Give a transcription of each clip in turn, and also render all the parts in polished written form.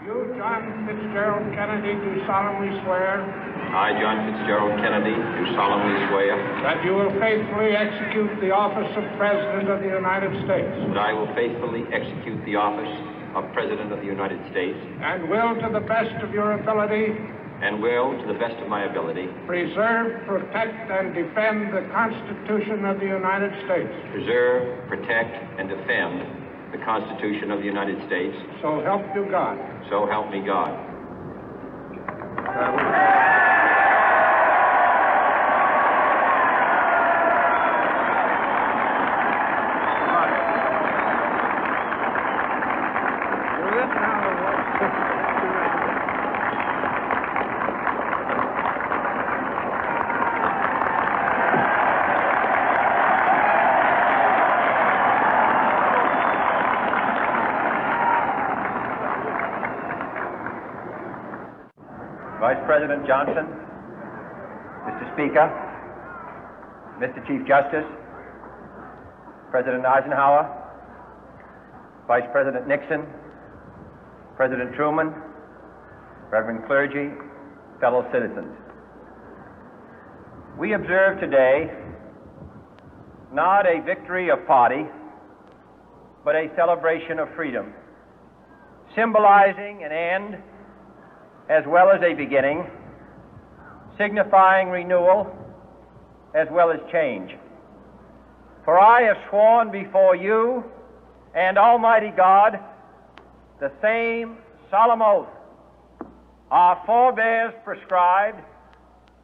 You, John Fitzgerald Kennedy, do solemnly swear I, John Fitzgerald Kennedy, do solemnly swear that you will faithfully execute the office of President of the United States that I will faithfully execute the office of President of the United States and will, to the best of your ability, and will, to the best of my ability, preserve, protect, and defend the Constitution of the United States. preserve, protect, and defend the Constitution of the United States. So help you God. So help me God. Vice President Johnson, Mr. Speaker, Mr. Chief Justice, President Eisenhower, Vice President Nixon, President Truman, Reverend clergy, fellow citizens. We observe today not a victory of party, but a celebration of freedom, symbolizing an end as well as a beginning, signifying renewal as well as change. For I have sworn before you and Almighty God the same solemn oath our forebears prescribed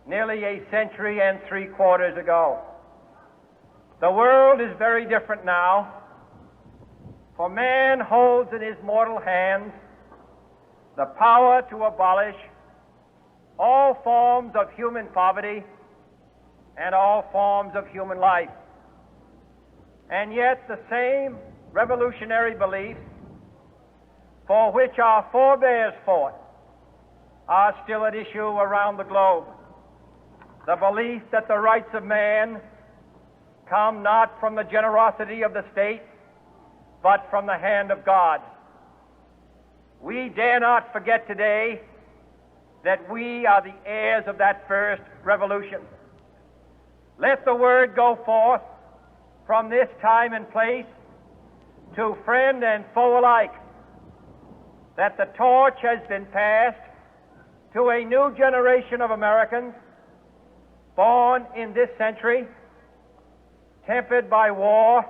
nearly a century and 3/4 ago. The world is very different now, for man holds in his mortal hands the power to abolish all forms of human poverty and all forms of human life. And yet the same revolutionary beliefs for which our forebears fought are still at issue around the globe. The belief that the rights of man come not from the generosity of the state, but from the hand of God. We dare not forget today that we are the heirs of that first revolution. Let the word go forth from this time and place to friend and foe alike that the torch has been passed to a new generation of Americans born in this century, tempered by war,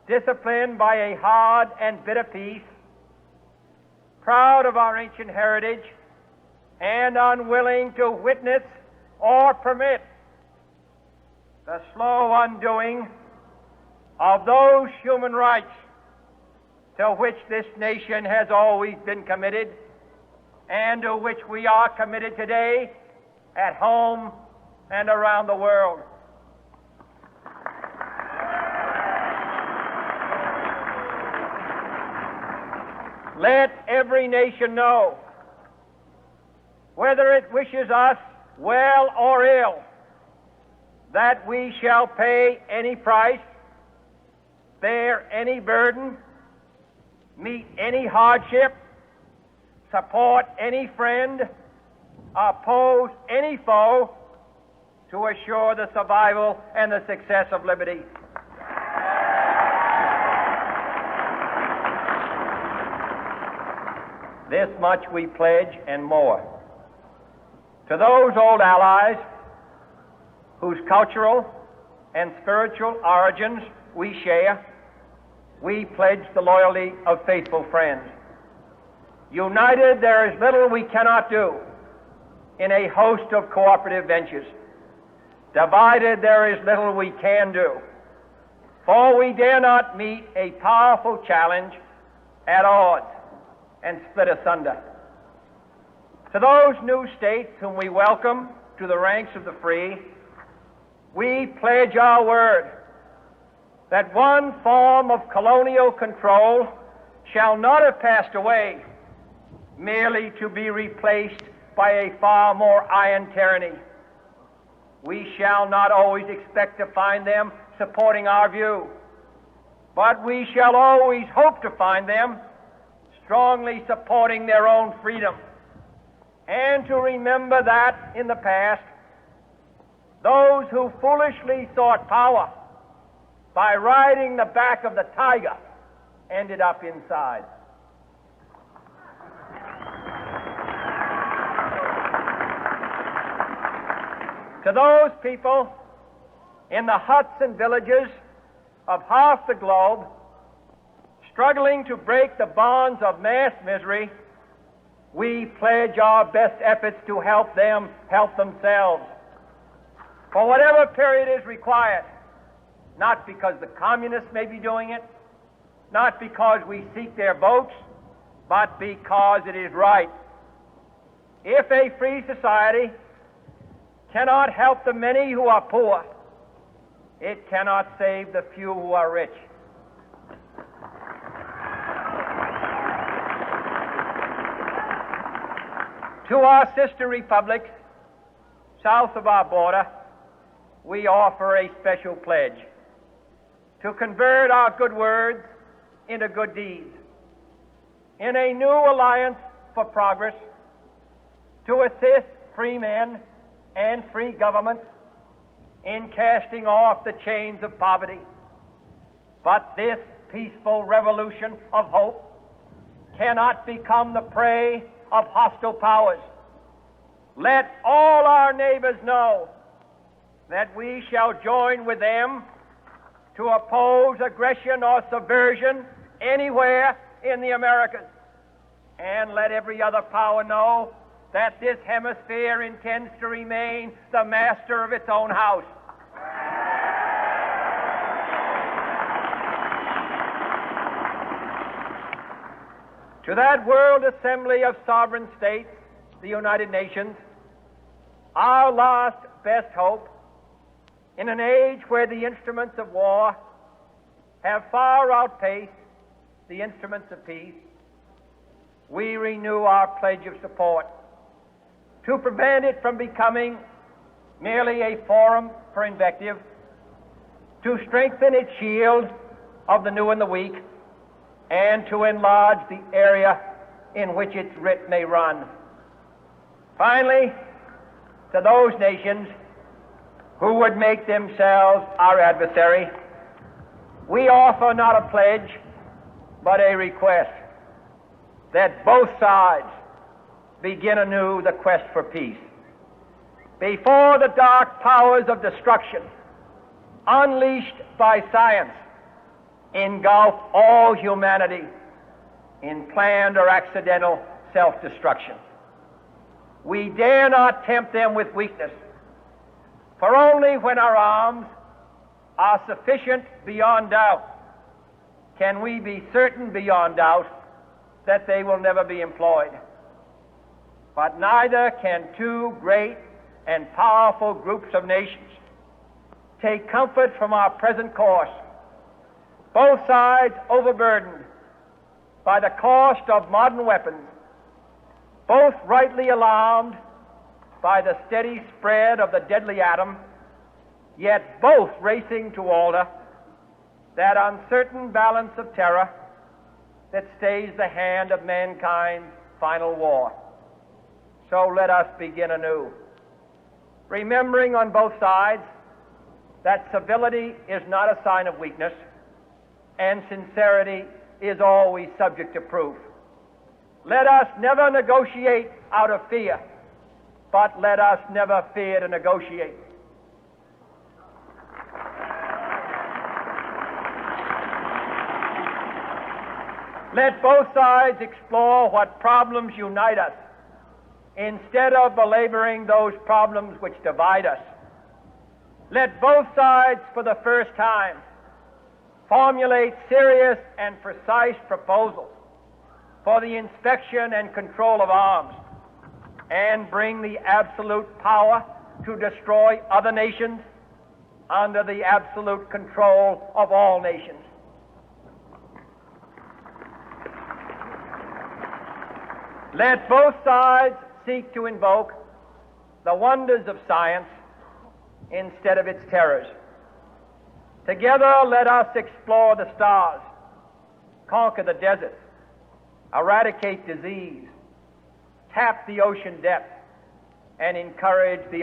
disciplined by a hard and bitter peace, proud of our ancient heritage, and unwilling to witness or permit the slow undoing of those human rights to which this nation has always been committed and to which we are committed today at home and around the world. Let every nation know, whether it wishes us well or ill, that we shall pay any price, bear any burden, meet any hardship, support any friend, oppose any foe to assure the survival and the success of liberty. This much we pledge and more. To those old allies whose cultural and spiritual origins we share, we pledge the loyalty of faithful friends. United, there is little we cannot do in a host of cooperative ventures. Divided, there is little we can do, for we dare not meet a powerful challenge at odds and split asunder. To those new states whom we welcome to the ranks of the free, we pledge our word that one form of colonial control shall not have passed away, merely to be replaced by a far more iron tyranny. We shall not always expect to find them supporting our view, but we shall always hope to find them strongly supporting their own freedom, and to remember that in the past, those who foolishly sought power by riding the back of the tiger ended up inside. To those people in the huts and villages of half the globe struggling to break the bonds of mass misery, we pledge our best efforts to help them help themselves for whatever period is required, not because the communists may be doing it, not because we seek their votes, but because it is right. If a free society cannot help the many who are poor, it cannot save the few who are rich. To our sister republics south of our border, we offer a special pledge to convert our good words into good deeds, in a new alliance for progress, to assist free men and free governments in casting off the chains of poverty. But this peaceful revolution of hope cannot become the prey of hostile powers. Let all our neighbors know that we shall join with them to oppose aggression or subversion anywhere in the Americas. And let every other power know that this hemisphere intends to remain the master of its own house. To that World Assembly of Sovereign States, the United Nations, our last best hope, in an age where the instruments of war have far outpaced the instruments of peace, we renew our pledge of support to prevent it from becoming merely a forum for invective, to strengthen its shield of the new and the weak, and to enlarge the area in which its writ may run. Finally, to those nations who would make themselves our adversary, we offer not a pledge, but a request that both sides begin anew the quest for peace. Before the dark powers of destruction, unleashed by science, engulf all humanity in planned or accidental self-destruction, we dare not tempt them with weakness, for only when our arms are sufficient beyond doubt can we be certain beyond doubt that they will never be employed. But neither can two great and powerful groups of nations take comfort from our present course, both sides overburdened by the cost of modern weapons, both rightly alarmed by the steady spread of the deadly atom, yet both racing to alter that uncertain balance of terror that stays the hand of mankind's final war. So let us begin anew, remembering on both sides that civility is not a sign of weakness, and sincerity is always subject to proof. Let us never negotiate out of fear, but let us never fear to negotiate. Let both sides explore what problems unite us, instead of belaboring those problems which divide us. Let both sides, for the first time, formulate serious and precise proposals for the inspection and control of arms, and bring the absolute power to destroy other nations under the absolute control of all nations. Let both sides seek to invoke the wonders of science instead of its terrors. Together, let us explore the stars, conquer the deserts, eradicate disease, tap the ocean depth, and encourage the